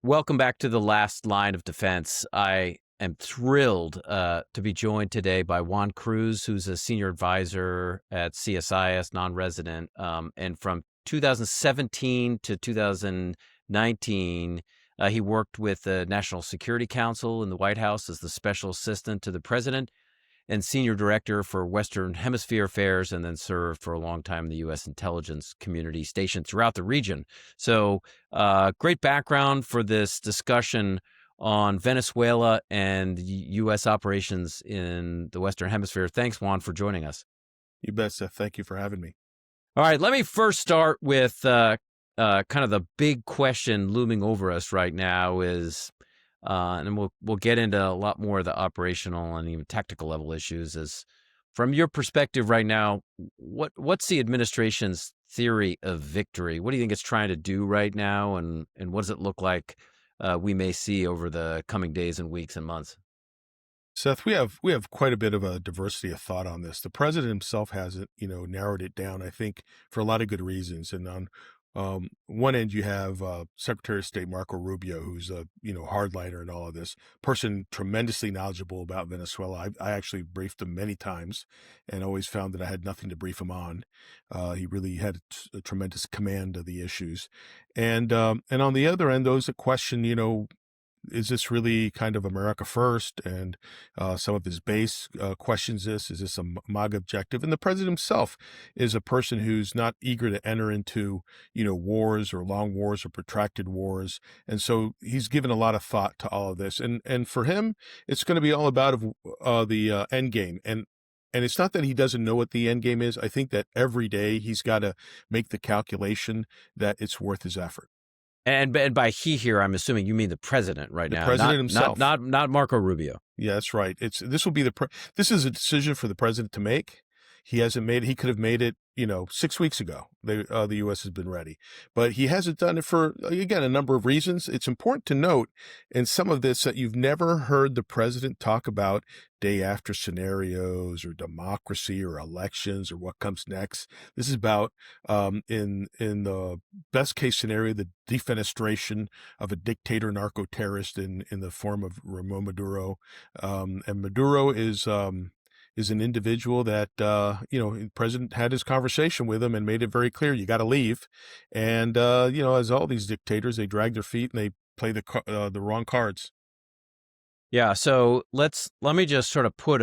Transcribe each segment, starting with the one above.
Welcome back to the last line of defense. I am thrilled to be joined today by Juan Cruz, who's a senior advisor at CSIS, non-resident, and from 2017 to 2019, he worked with the National Security Council in the White House as the special assistant to the president and senior director for Western Hemisphere affairs, and then served for a long time in the U.S. intelligence community stationed throughout the region. So great background for this discussion on Venezuela and U.S. operations in the Western Hemisphere. Thanks, Juan, for joining us. You bet, Seth. Thank you for having me. All right, let me first start with kind of the big question looming over us right now is, and we'll get into a lot more of the operational and even tactical level issues. Is from your perspective right now, what's the administration's theory of victory? What do you think it's trying to do right now, and what does it look like we may see over the coming days and weeks and months? Seth, we have quite a bit of a diversity of thought on this. The president himself hasn't, narrowed it down, I think, for a lot of good reasons. And on one end, you have Secretary of State Marco Rubio, who's a hardliner in all of this person, tremendously knowledgeable about Venezuela. I actually briefed him many times, and always found that I had nothing to brief him on. He really had a tremendous command of the issues, and on the other end, those that question, is this really kind of America first? And some of his base questions this. Is this a MAGA objective? And the president himself is a person who's not eager to enter into, wars or long wars or protracted wars. And so he's given a lot of thought to all of this. And for him, it's going to be all about the end game. And it's not that he doesn't know what the end game is. I think that every day he's got to make the calculation that it's worth his effort. And by he here, I'm assuming you mean the president right now. The president himself. Not Marco Rubio. Yeah, that's right. This is a decision for the president to make. He hasn't made it. He could have made it, 6 weeks ago. The U.S. has been ready, but he hasn't done it for, again, a number of reasons. It's important to note in some of this that you've never heard the president talk about day after scenarios or democracy or elections or what comes next. This is about, in the best case scenario, the defenestration of a dictator narco-terrorist in the form of Ramon Maduro. And Maduro is an individual that, the president had his conversation with him and made it very clear, you got to leave. And, as all these dictators, they drag their feet and they play the wrong cards. Yeah. So let me just sort of put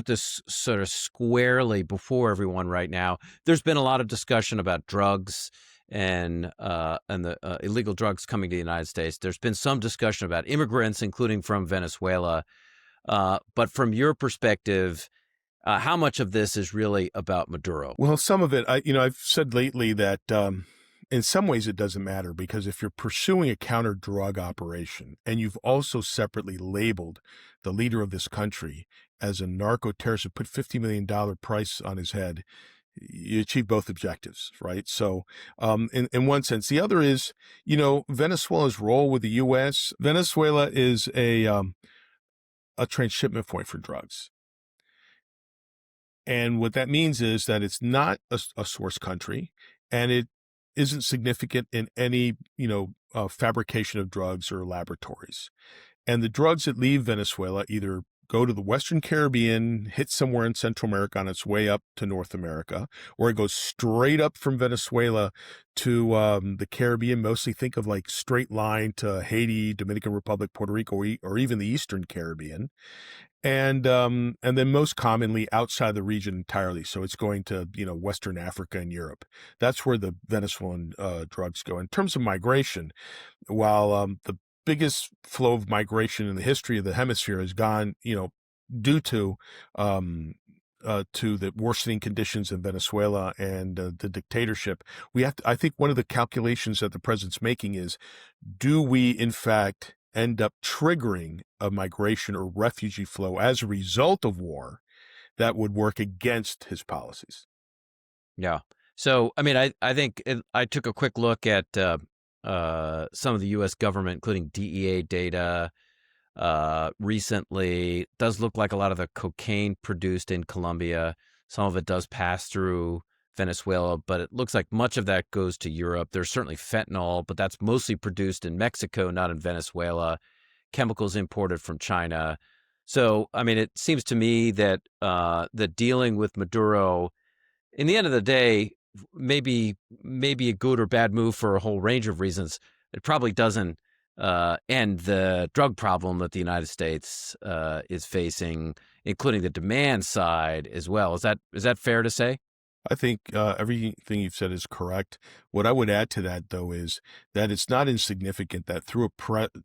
this sort of squarely before everyone right now. There's been a lot of discussion about drugs and the illegal drugs coming to the United States. There's been some discussion about immigrants, including from Venezuela. But from your perspective, how much of this is really about Maduro? Well, some of it, I've said lately that in some ways it doesn't matter, because if you're pursuing a counter drug operation and you've also separately labeled the leader of this country as a narco terrorist who put $50 million price on his head, you achieve both objectives, right? So, in one sense. The other is, Venezuela's role with the U.S. Venezuela is a transshipment point for drugs. And what that means is that it's not a source country, and it isn't significant in any, fabrication of drugs or laboratories. And the drugs that leave Venezuela either go to the Western Caribbean, hit somewhere in Central America on its way up to North America, or it goes straight up from Venezuela to the Caribbean. Mostly think of like straight line to Haiti, Dominican Republic, Puerto Rico, or even the Eastern Caribbean. And then most commonly outside the region entirely. So it's going to, Western Africa and Europe. That's where the Venezuelan drugs go. In terms of migration, while the biggest flow of migration in the history of the hemisphere has gone, due to the worsening conditions in Venezuela and the dictatorship, I think one of the calculations that the president's making is, do we in fact end up triggering a migration or refugee flow as a result of war that would work against his policies? Yeah. So, I mean, I think I took a quick look at some of the U.S. government, including DEA data recently. It does look like a lot of the cocaine produced in Colombia, some of it does pass through Venezuela, but it looks like much of that goes to Europe. There's certainly fentanyl, but that's mostly produced in Mexico, not in Venezuela. Chemicals imported from China. So, I mean, it seems to me that the dealing with Maduro, in the end of the day, maybe a good or bad move for a whole range of reasons. It probably doesn't end the drug problem that the United States is facing, including the demand side as well. Is that fair to say? I think everything you've said is correct. What I would add to that, though, is that it's not insignificant that through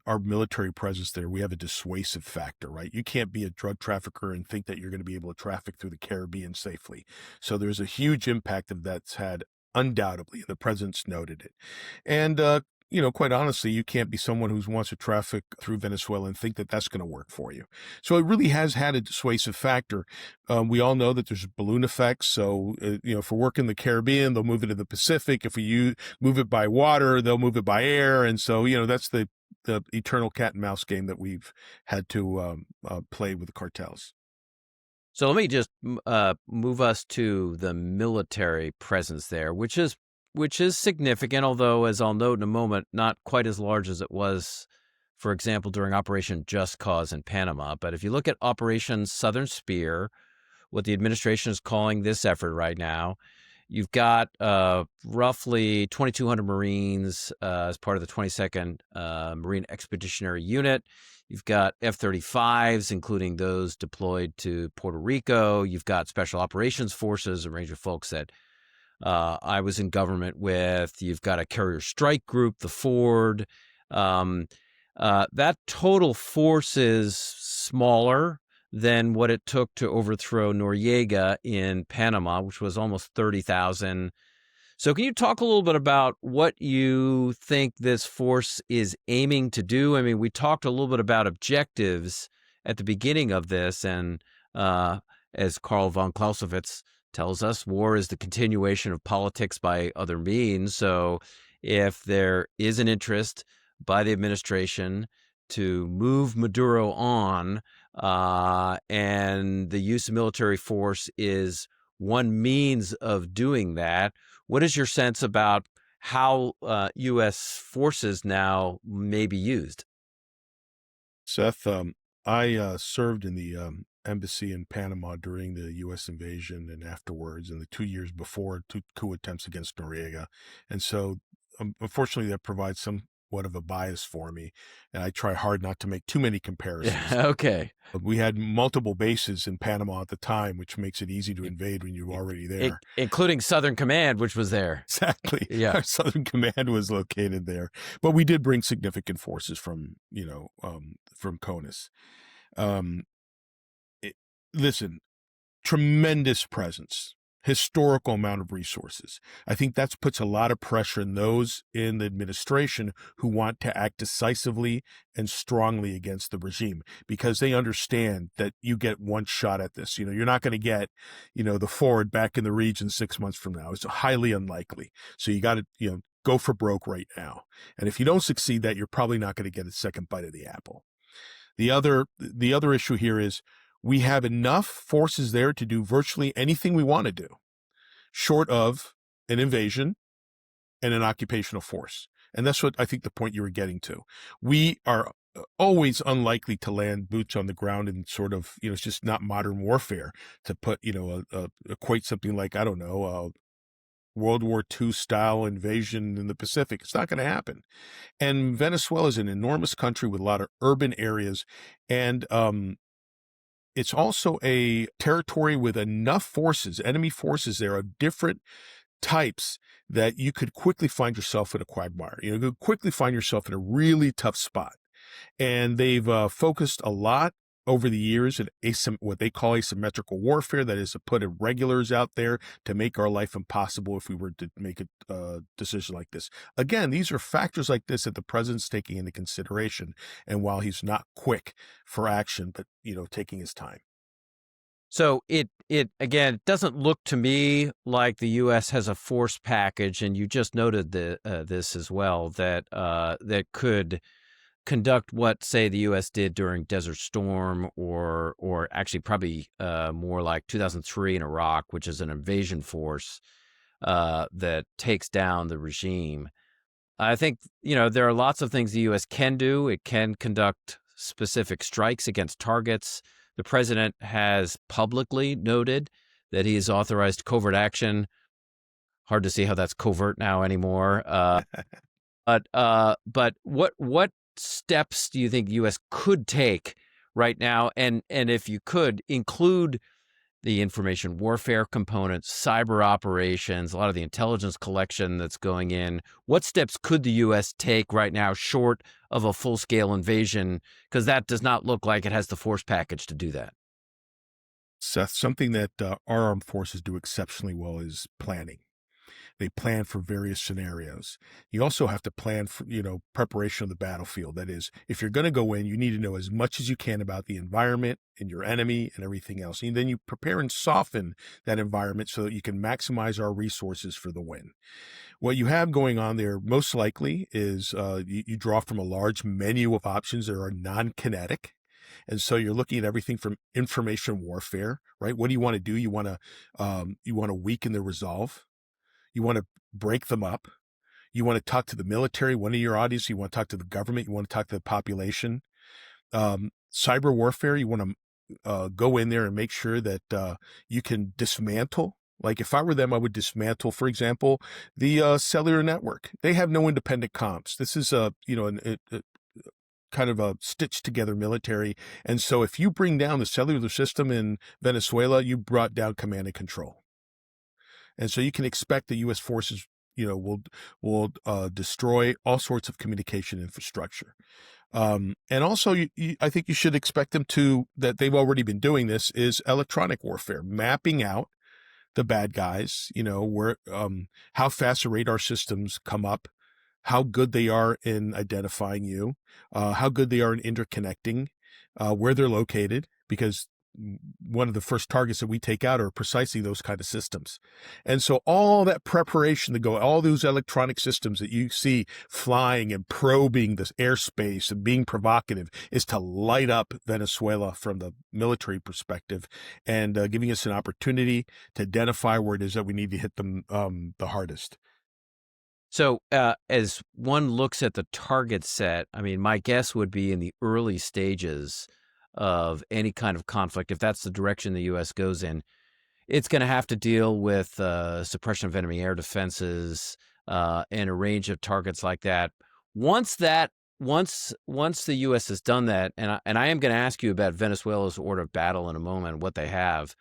our military presence there, we have a dissuasive factor, right? You can't be a drug trafficker and think that you're going to be able to traffic through the Caribbean safely. So there's a huge impact of that's had undoubtedly. The president's noted it. And, quite honestly, you can't be someone who wants to traffic through Venezuela and think that that's going to work for you. So it really has had a dissuasive factor. We all know that there's balloon effects. So, if we're working the Caribbean, they'll move it to the Pacific. If we move it by water, they'll move it by air. And so, that's the eternal cat and mouse game that we've had to play with the cartels. So let me just move us to the military presence there, which is significant, although, as I'll note in a moment, not quite as large as it was, for example, during Operation Just Cause in Panama. But if you look at Operation Southern Spear, what the administration is calling this effort right now, you've got roughly 2,200 Marines as part of the 22nd Marine Expeditionary Unit. You've got F-35s, including those deployed to Puerto Rico. You've got Special Operations Forces, a range of folks that I was in government with. You've got a carrier strike group, the Ford. That total force is smaller than what it took to overthrow Noriega in Panama, which was almost 30,000. So can you talk a little bit about what you think this force is aiming to do? I mean, we talked a little bit about objectives at the beginning of this, and as Karl von Clausewitz tells us, war is the continuation of politics by other means. So if there is an interest by the administration to move Maduro on, and the use of military force is one means of doing that, what is your sense about how U.S. forces now may be used? Seth, I served in the embassy in Panama during the U.S. invasion and afterwards, and the 2 years before two coup attempts against Noriega. And so, unfortunately, that provides somewhat of a bias for me, and I try hard not to make too many comparisons. Yeah, okay. We had multiple bases in Panama at the time, which makes it easy to invade when you're already there. Including Southern Command, which was there. Exactly. Yeah. Our Southern Command was located there, but we did bring significant forces from CONUS. Um, Listen, tremendous presence, historical amount of resources. I think that puts a lot of pressure on those in the administration who want to act decisively and strongly against the regime, because they understand that you get one shot at this. You're not going to get, the Ford back in the region 6 months from now. It's highly unlikely. So you got to, go for broke right now. And if you don't succeed that, you're probably not going to get a second bite of the apple. The other issue here is we have enough forces there to do virtually anything we want to do, short of an invasion and an occupational force. And that's what I think the point you were getting to. We are always unlikely to land boots on the ground in sort of, it's just not modern warfare to put, equate something like, I don't know, World War II style invasion in the Pacific. It's not going to happen. And Venezuela is an enormous country with a lot of urban areas. And, it's also a territory with enough forces, enemy forces there of different types, that you could quickly find yourself in a quagmire. You could quickly find yourself in a really tough spot. And they've focused a lot over the years in what they call asymmetrical warfare, that is to put irregulars out there to make our life impossible if we were to make a decision like this. Again, these are factors like this that the president's taking into consideration, and while he's not quick for action, but taking his time. So it again, it doesn't look to me like the U.S. has a force package, and you just noted this as well, that that could conduct what, say, the U.S. did during Desert Storm, or actually probably more like 2003 in Iraq, which is an invasion force. that takes down the regime. I think, there are lots of things the U.S. can do. It can conduct specific strikes against targets. The president has publicly noted that he has authorized covert action. Hard to see how that's covert now anymore. But what steps do you think the U.S. could take right now? And if you could include the information warfare components, cyber operations, a lot of the intelligence collection that's going in. What steps could the U.S. take right now short of a full-scale invasion? Because that does not look like it has the force package to do that. Seth, something that our armed forces do exceptionally well is planning. They plan for various scenarios. You also have to plan for, preparation of the battlefield. That is, if you're going to go in, you need to know as much as you can about the environment and your enemy and everything else. And then you prepare and soften that environment so that you can maximize our resources for the win. What you have going on there most likely is you draw from a large menu of options that are non-kinetic. And so you're looking at everything from information warfare, right? What do you want to do? You want to weaken the resolve. You want to break them up. You want to talk to the military, one of your audience. You want to talk to the government. You want to talk to the population. Cyber warfare, you want to go in there and make sure that you can dismantle. Like if I were them, I would dismantle, for example, the cellular network. They have no independent comms. This is a kind of a stitched together military. And so if you bring down the cellular system in Venezuela, you brought down command and control. And so you can expect the U.S. forces, will destroy all sorts of communication infrastructure. And also, I think you should expect them that they've already been doing this, is electronic warfare, mapping out the bad guys, where how fast the radar systems come up, how good they are in identifying you, how good they are in interconnecting, where they're located, because one of the first targets that we take out are precisely those kind of systems. And so all that preparation to go, all those electronic systems that you see flying and probing this airspace and being provocative, is to light up Venezuela from the military perspective, and giving us an opportunity to identify where it is that we need to hit them the hardest. So as one looks at the target set, I mean, my guess would be in the early stages of any kind of conflict, if that's the direction the U.S. goes in, it's going to have to deal with suppression of enemy air defenses and a range of targets like that. Once the U.S. has done that, and I am going to ask you about Venezuela's order of battle in a moment, what they have,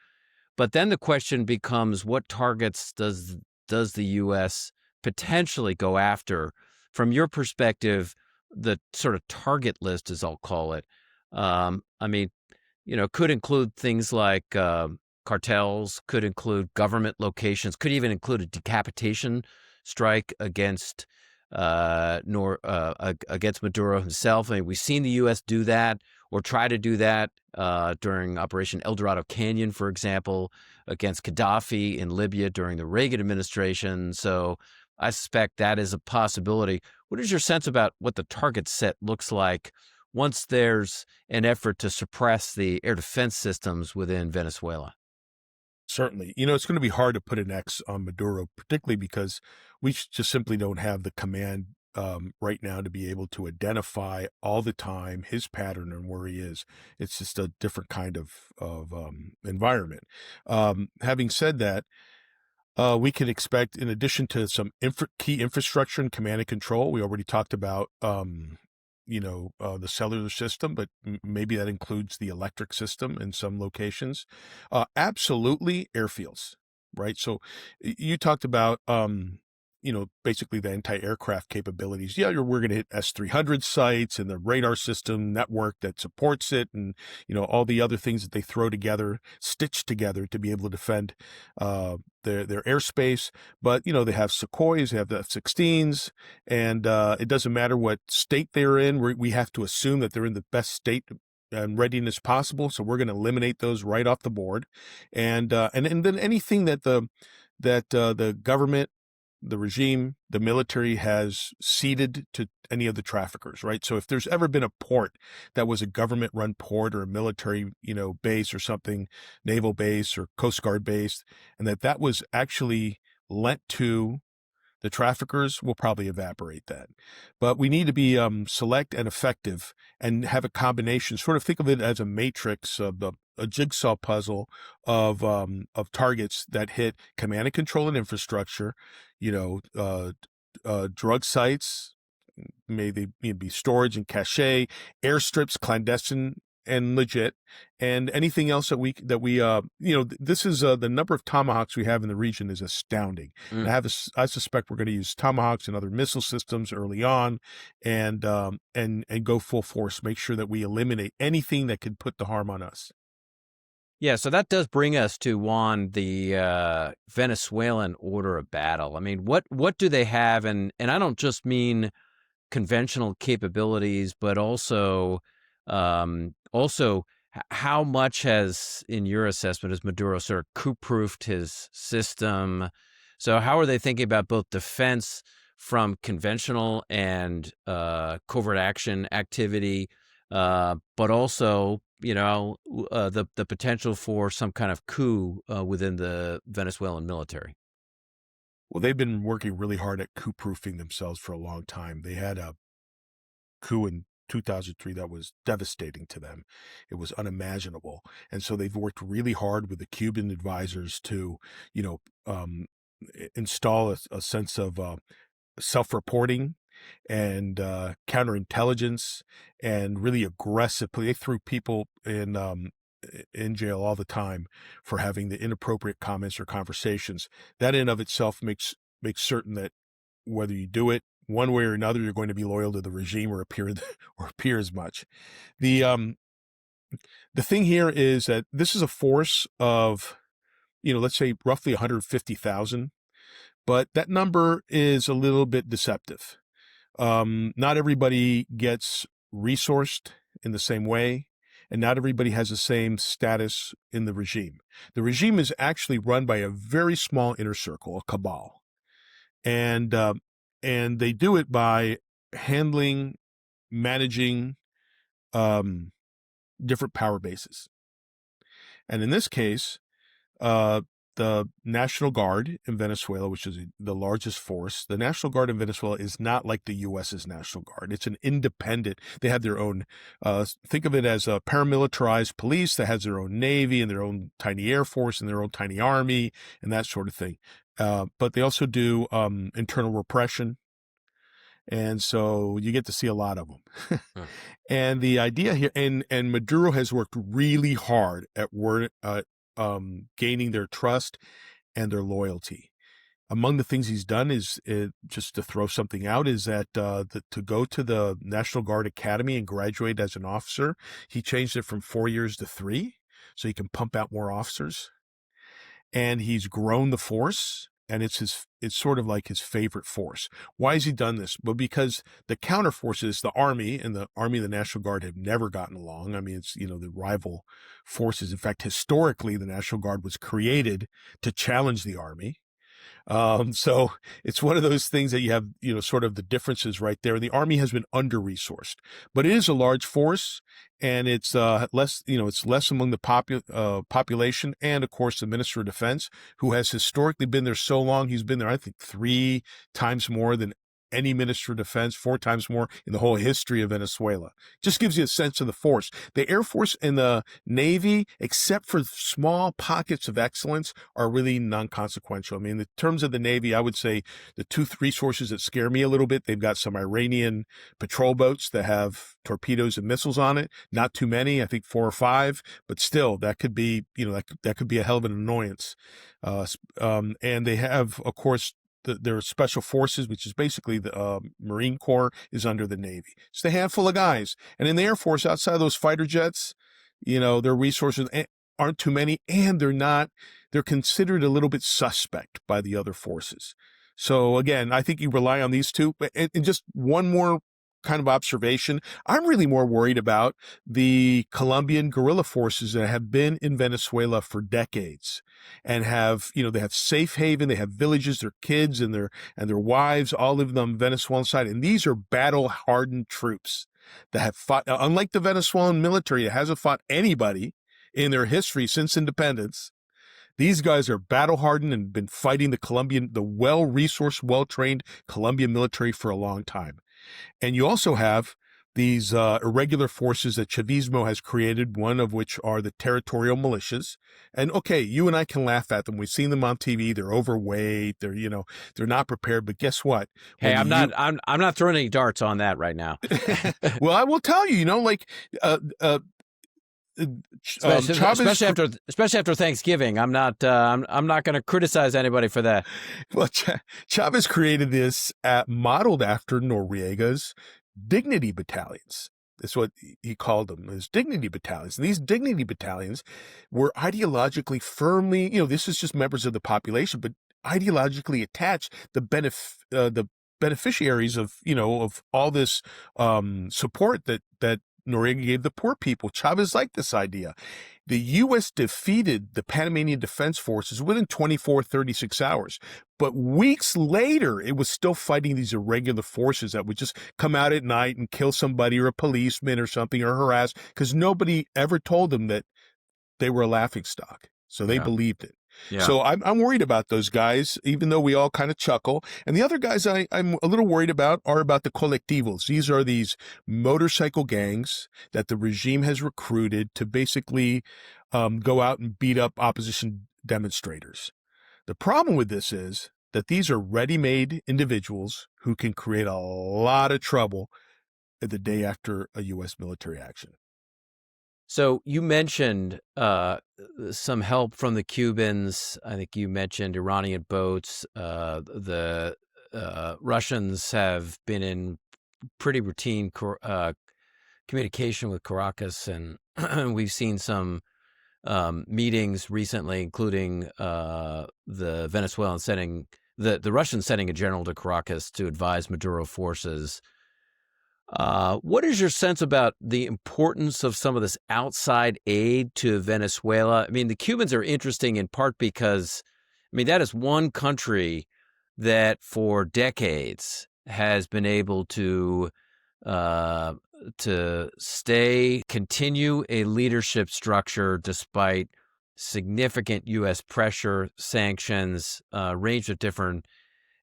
but then the question becomes, what targets does the U.S. potentially go after? From your perspective, the sort of target list, as I'll call it, I mean, could include things like cartels, could include government locations, could even include a decapitation strike against against Maduro himself. I mean, we've seen the U.S. do that or try to do that during Operation El Dorado Canyon, for example, against Gaddafi in Libya during the Reagan administration. So I suspect that is a possibility. What is your sense about what the target set looks like once there's an effort to suppress the air defense systems within Venezuela? Certainly. It's going to be hard to put an X on Maduro, particularly because we just simply don't have the command right now to be able to identify all the time his pattern and where he is. It's just a different kind of environment. Having said that, we can expect, in addition to some key infrastructure and command and control, we already talked about, the cellular system, but maybe that includes the electric system in some locations. Absolutely airfields, right? So you talked about, basically the anti-aircraft capabilities. Yeah, we're going to hit S-300 sites and the radar system network that supports it, and all the other things that they throw together, stitched together to be able to defend their airspace. But they have Sukhois, they have the F-16s, and it doesn't matter what state they're in. We have to assume that they're in the best state and readiness possible. So we're going to eliminate those right off the board, and then anything that the government, the regime, the military has ceded to any of the traffickers, right? So if there's ever been a port that was a government-run port or a military, base or something, naval base or Coast Guard base, and that was actually lent to the traffickers, will probably evaporate that. But we need to be select and effective and have a combination. Sort of think of it as a matrix of a jigsaw puzzle of targets that hit command and control and infrastructure, you know, drug sites, may they be storage and cache, airstrips, clandestine and legit, and anything else that this is the number of tomahawks we have in the region is astounding. And I suspect we're going to use tomahawks and other missile systems early on, and go full force, make sure that we eliminate anything that could put the harm on us. Yeah, so that does bring us to, Juan, the Venezuelan order of battle. I mean, what do they have? And I don't just mean conventional capabilities, but also how much has, in your assessment, has Maduro sort of coup-proofed his system? So how are they thinking about both defense from conventional and covert action activity, but also, the potential for some kind of coup within the Venezuelan military? Well, they've been working really hard at coup-proofing themselves for a long time. They had a coup in 2003 that was devastating to them. It was unimaginable. And so they've worked really hard with the Cuban advisors to, you know, install a sense of self-reporting and counterintelligence, and really aggressively. They threw people in jail all the time for having the inappropriate comments or conversations. That in of itself makes certain that whether you do it one way or another, you're going to be loyal to the regime or appear as much. The thing here is that this is a force of, let's say roughly 150,000, but that number is a little bit deceptive. Not everybody gets resourced in the same way, and not everybody has the same status in the regime. The regime is actually run by a very small inner circle, a cabal, and they do it by managing different power bases. And in this case, the National Guard in Venezuela, which is the largest force, the National Guard in Venezuela is not like the U.S.'s National Guard. It's an independent. They have their own, think of it as a paramilitarized police that has their own Navy and their own tiny Air Force and their own tiny Army and that sort of thing. But they also do internal repression. And so you get to see a lot of them. And the idea here, and Maduro has worked really hard at gaining their trust and their loyalty. Among the things he's done is, just to throw something out, is that to go to the National Guard Academy and graduate as an officer, he changed it from 4 years to 3, so he can pump out more officers. And he's grown the force, and it's sort of like his favorite force. Why has he done this? Well, because the counter forces, the Army and the National Guard, have never gotten along. I mean, it's, the rival forces. In fact, historically, the National Guard was created to challenge the Army. So it's one of those things that you have, sort of the differences right there. The Army has been under-resourced, but it is a large force, and it's less, it's less among the population. And of course, the Minister of Defense, who has historically been there so long, he's been there, I think, 3 times more than any Minister of Defense, 4 times more in the whole history of Venezuela. Just gives you a sense of the force. The Air Force and the Navy, except for small pockets of excellence, are really non-consequential. I mean, in terms of the Navy, I would say the 2 resources that scare me a little bit, they've got some Iranian patrol boats that have torpedoes and missiles on it. Not too many, I think 4 or 5, but still, that could be, that could be a hell of an annoyance. And they have, of course, their special forces, which is basically the Marine Corps, is under the Navy. It's a handful of guys. And in the Air Force, outside of those fighter jets, their resources aren't too many, and they're considered a little bit suspect by the other forces. So again, I think you rely on these two. And just one more kind of observation, I'm really more worried about the Colombian guerrilla forces that have been in Venezuela for decades and have, they have safe haven, they have villages, their kids and their wives all live on the Venezuelan side. And these are battle hardened troops that have fought, unlike the Venezuelan military that hasn't fought anybody in their history since independence. These guys are battle hardened and been fighting the well-resourced, well-trained Colombian military for a long time. And you also have these irregular forces that Chavismo has created, one of which are the territorial militias. And okay, you and I can laugh at them. We've seen them on TV. They're overweight. They're not prepared. But guess what? Hey, I'm not throwing any darts on that right now. Well, I will tell you, like especially after Thanksgiving, I'm not going to criticize anybody for that. Well, Chavez created this modeled after Noriega's dignity battalions. That's what he called them, his dignity battalions. And these dignity battalions were ideologically firmly, this is just members of the population, but ideologically attached. The beneficiaries of all this support that Noriega gave the poor people. Chavez liked this idea. The U.S. defeated the Panamanian Defense Forces within 24, 36 hours. But weeks later, it was still fighting these irregular forces that would just come out at night and kill somebody or a policeman or something or harass, because nobody ever told them that they were a laughingstock. So they believed it. Yeah. So I'm worried about those guys, even though we all kind of chuckle. And the other guys I'm a little worried about are about the colectivos. These are these motorcycle gangs that the regime has recruited to basically go out and beat up opposition demonstrators. The problem with this is that these are ready-made individuals who can create a lot of trouble the day after a U.S. military action. So you mentioned some help from the Cubans. I think you mentioned Iranian boats. The Russians have been in pretty routine communication with Caracas, and we've seen some meetings recently, including the Venezuelan sending the Russians sending a general to Caracas to advise Maduro forces. What is your sense about the importance of some of this outside aid to Venezuela? I mean, the Cubans are interesting in part because, that is one country that for decades has been able to continue a leadership structure despite significant U.S. pressure, sanctions, range of different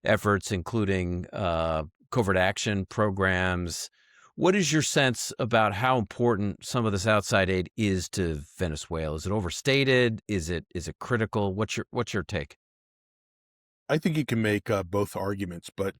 efforts, including covert action programs. What is your sense about how important some of this outside aid is to Venezuela? Is it overstated? Is it critical? What's your take? I think you can make both arguments, but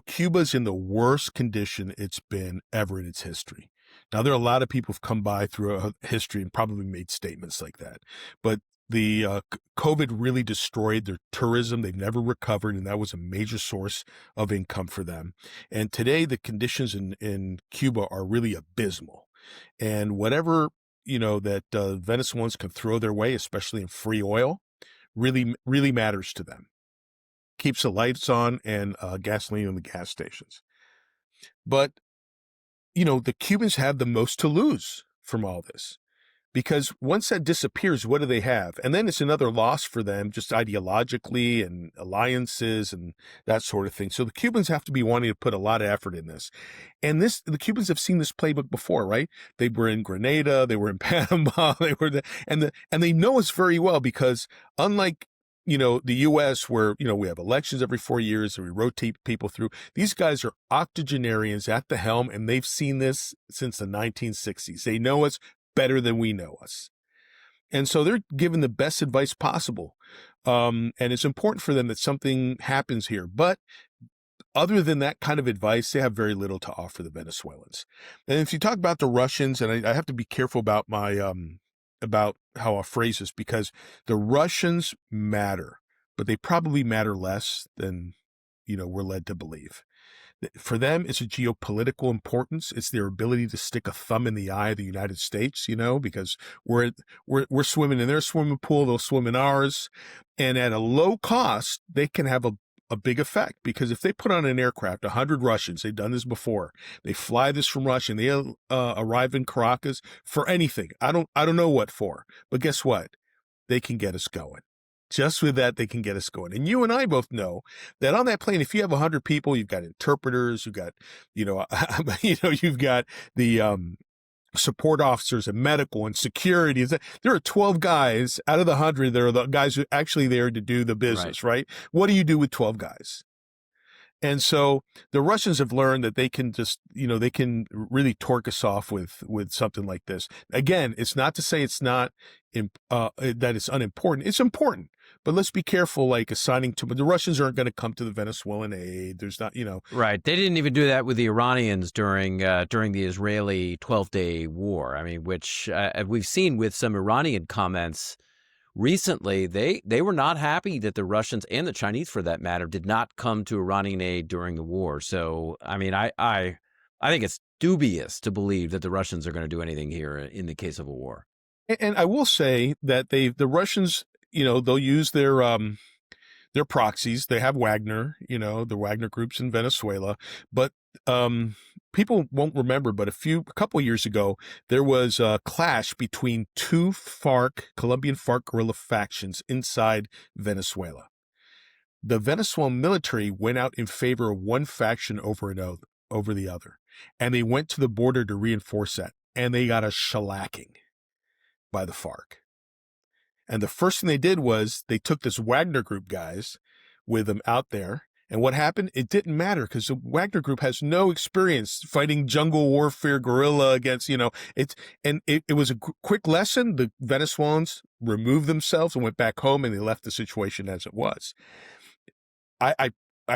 Cuba's in the worst condition it's been ever in its history. Now, there are a lot of people who've come by through history and probably made statements like that, but the COVID really destroyed their tourism. They've never recovered, and that was a major source of income for them. And today, the conditions in Cuba are really abysmal. And whatever, that Venezuelans can throw their way, especially in free oil, really, really matters to them. Keeps the lights on and gasoline in the gas stations. But, the Cubans have the most to lose from all this. Because once that disappears, what do they have? And then it's another loss for them, just ideologically and alliances and that sort of thing. So the Cubans have to be wanting to put a lot of effort in this. And the Cubans have seen this playbook before, right? They were in Grenada, they were in Panama, and they know us very well because unlike the U.S. where, we have elections every 4 years and we rotate people through. These guys are octogenarians at the helm, and they've seen this since the 1960s. They know us better than we know us. And so they're given the best advice possible. And it's important for them that something happens here. But other than that kind of advice, they have very little to offer the Venezuelans. And if you talk about the Russians, and I have to be careful about my about how I phrase this, because the Russians matter, but they probably matter less than we're led to believe. For them, it's a geopolitical importance. It's their ability to stick a thumb in the eye of the United States, because we're swimming in their swimming pool, they'll swim in ours, and at a low cost, they can have a big effect. Because if they put on an aircraft, 100 Russians, they've done this before, they fly this from Russia, and they arrive in Caracas for anything. I don't know what for, but guess what? They can get us going. Just with that, they can get us going. And you and I both know that on that plane, if you have 100 people, you've got interpreters, you've got, you've got the support officers and medical and security. There are 12 guys out of the 100 that are the guys who are actually there to do the business, right? What do you do with 12 guys? And so the Russians have learned that they can just, they can really torque us off with something like this. Again, it's not to say it's not that it's unimportant. It's important, but let's be careful, like assigning to. But the Russians aren't going to come to the Venezuelan aid. There's not, Right. They didn't even do that with the Iranians during the Israeli 12-day war. I mean, which we've seen with some Iranian comments recently. They were not happy that the Russians and the Chinese, for that matter, did not come to Iranian aid during the war. So, I mean, I think it's dubious to believe that the Russians are going to do anything here in the case of a war. And I will say that the Russians, they'll use their proxies. They have Wagner, the Wagner groups in Venezuela, but people won't remember, but a couple of years ago, there was a clash between two Colombian FARC guerrilla factions inside Venezuela. The Venezuelan military went out in favor of one faction over the other, and they went to the border to reinforce that, and they got a shellacking by the FARC. And the first thing they did was they took this Wagner group guys with them out there. And what happened? It didn't matter because the Wagner group has no experience fighting jungle warfare, guerrilla against, it was a quick lesson. The Venezuelans removed themselves and went back home, and they left the situation as it was. I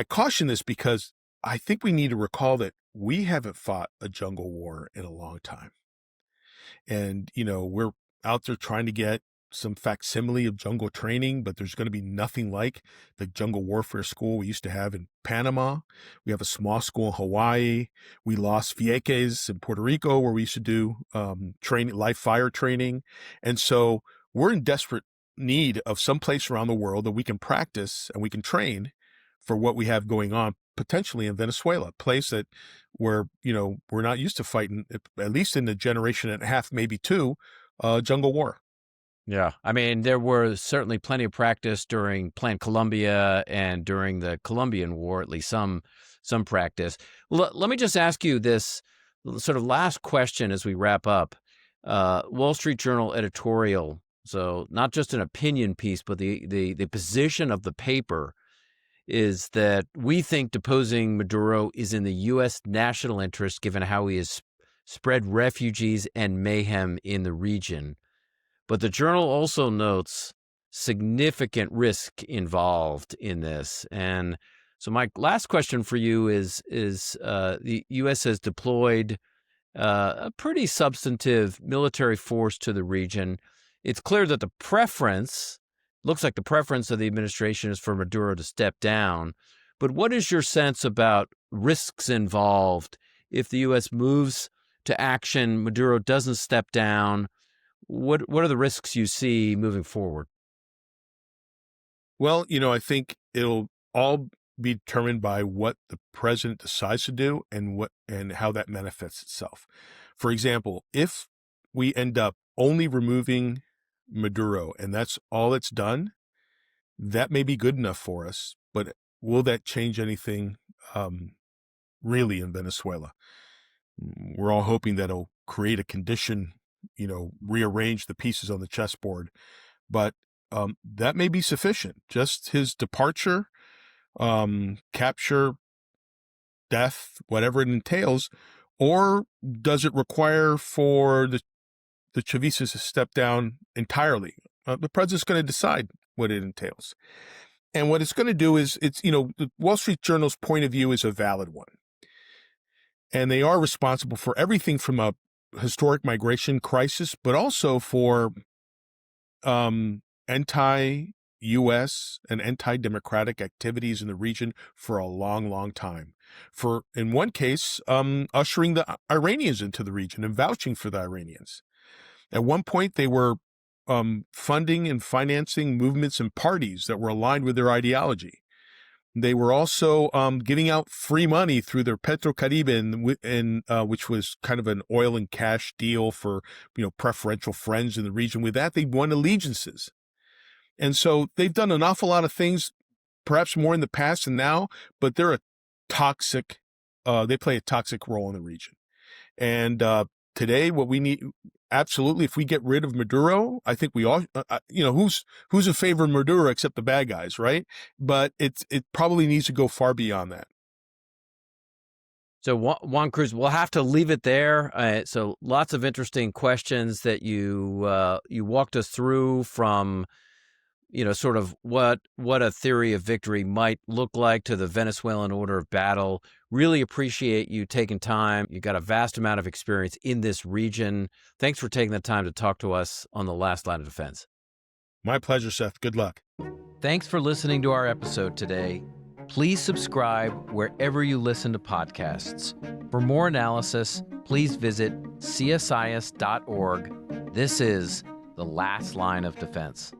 caution this because I think we need to recall that we haven't fought a jungle war in a long time. And, we're out there trying to get some facsimile of jungle training, but there's going to be nothing like the jungle warfare school we used to have in Panama. We have a small school in Hawaii. We lost Vieques in Puerto Rico, where we used to do training, live fire training. And so we're in desperate need of some place around the world that we can practice and we can train for what we have going on, potentially in Venezuela, a place that where, we're not used to fighting, at least in a generation and a half, maybe two, jungle war. Yeah. I mean, there was certainly plenty of practice during Plan Colombia and during the Colombian War, at least some practice. Let me just ask you this sort of last question as we wrap up. Wall Street Journal editorial, so not just an opinion piece, but the position of the paper is that we think deposing Maduro is in the U.S. national interest, given how he has spread refugees and mayhem in the region. But the journal also notes significant risk involved in this. And so my last question for you is the U.S. has deployed a pretty substantive military force to the region. It's clear that looks like the preference of the administration is for Maduro to step down. But what is your sense about risks involved if the U.S. moves to action, Maduro doesn't step down? What are the risks you see moving forward? Well, I think it'll all be determined by what the president decides to do and how that manifests itself. For example, if we end up only removing Maduro and that's all it's done, that may be good enough for us, but will that change anything really in Venezuela? We're all hoping that it'll create a condition, rearrange the pieces on the chessboard, but that may be sufficient. Just his departure, capture, death, whatever it entails, or does it require for the Chavistas to step down entirely? The president's going to decide what it entails. And what it's going to do is the Wall Street Journal's point of view is a valid one. And they are responsible for everything from a historic migration crisis, but also for anti-U.S. and anti-democratic activities in the region for a long, long time. For, in one case, ushering the Iranians into the region and vouching for the Iranians. At one point, they were funding and financing movements and parties that were aligned with their ideology. They were also giving out free money through their Petrocaribe, which was kind of an oil and cash deal for preferential friends in the region. With that, they won allegiances, and so they've done an awful lot of things, perhaps more in the past than now. But they're a toxic. They play a toxic role in the region, and to today, what we need, absolutely, if we get rid of Maduro, I think we all, who's in favor of Maduro except the bad guys, right? But it probably needs to go far beyond that. So Juan Cruz, we'll have to leave it there. So lots of interesting questions that you walked us through, from sort of what a theory of victory might look like to the Venezuelan order of battle. Really appreciate you taking time. You got a vast amount of experience in this region. Thanks for taking the time to talk to us on The Last Line of Defense. My pleasure, Seth. Good luck. Thanks for listening to our episode today. Please subscribe wherever you listen to podcasts. For more analysis, please visit csis.org. This is The Last Line of Defense.